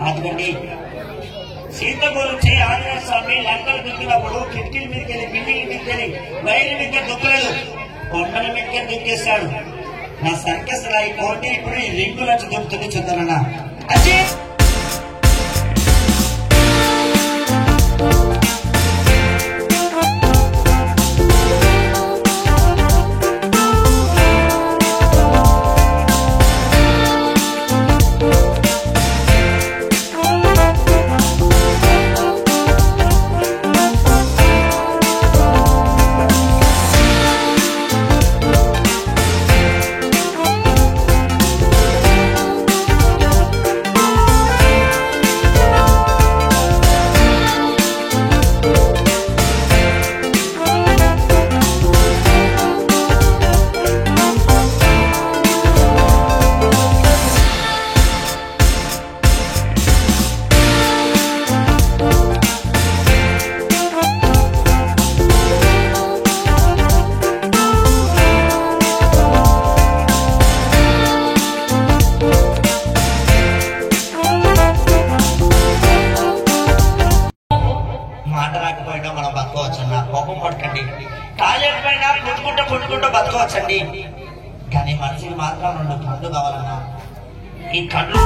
అదిగండి సీత గురించి ఆంజనేయ స్వామి లంకలు దుక్కినప్పుడు కిటికీల మీదకి వెళ్ళి బిల్డింగ్ మీదకి వెళ్ళి వైర్ల మీదకే దుక్కలేదు, కొండల మీదకే దుక్కేశాడు. నా సర్కస్ లా ఈ కోటి ఇప్పుడు ఈ రింగులు వచ్చి దుక్కుతుంది చూద్దానన్నా. అజయ్ మనం బతకవచ్చన్నా, కోపం పడకండి. టాయిలెట్ పైన కొట్టుకుంటూ బతకవచ్చండి, కానీ మనిషికి మాత్రం 2 కళ్ళు కావాలన్నా. ఈ కళ్ళు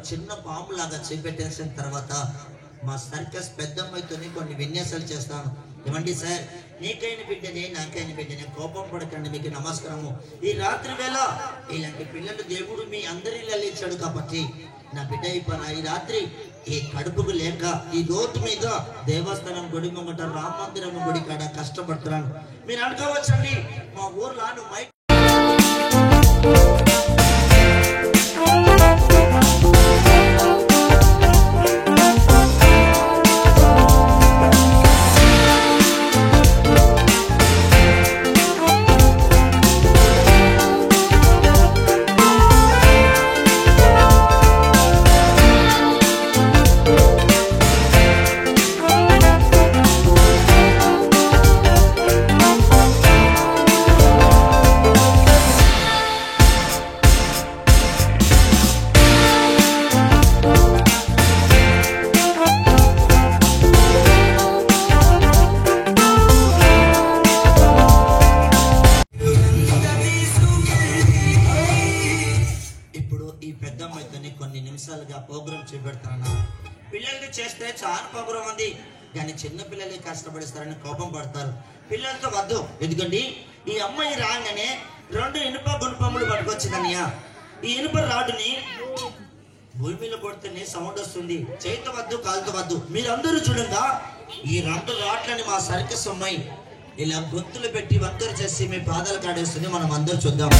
చిన్న పాము లాగా చేపెట్టేసిన తర్వాత మా సర్కస్ పెద్దమ్మాయితోని కొన్ని విన్యాసాలు చేస్తాను. ఏమండి సార్, నీకైన బిడ్డనే నాకైన బిడ్డనే, కోపం పడకండి, మీకు నమస్కారము. ఈ రాత్రి వేళ ఇలాంటి పిల్లలు దేవుడు మీ అందరిలో ఇచ్చాడు కాబట్టి నా బిడ్డ అయిపోయిన ఈ రాత్రి ఈ కడుపుకు లేక ఈ రోడ్డు మీద దేవస్థానం గుడి ముంగట రామ మందిరం గుడి కాడ కష్టపడుతున్నాను. మీరు అనుకోవచ్చండి, మా ఊర్లో మైక్ కొన్ని నిమిషాలుగా ప్రోగ్రామ్ చేపెడతాను. పిల్లలకి చేస్తే చాలా ప్రోగ్రామ్ ఉంది, కానీ చిన్న పిల్లలకి కష్టపడిస్తారని కోపం పడతారు. పిల్లలతో వద్దు, ఎందుకండి ఈ అమ్మాయి రాగానే 2 ఇనుప గుణపములు పట్టుకొచ్చిందన్నయ్య. ఈ ఇనుప రాడుని భూమిలో కొడితేనే సౌండ్ వస్తుంది. చేతితో వద్దు, కాలుతో వద్దు. మీరందరూ చూడంగా ఈ 2 రాట్లని మా సర్కస్ అమ్మాయి ఇలా గొంతులు పెట్టి వంకర చేసి మీ పాదాలు కాడేస్తుంది. మనం అందరూ చూద్దాం.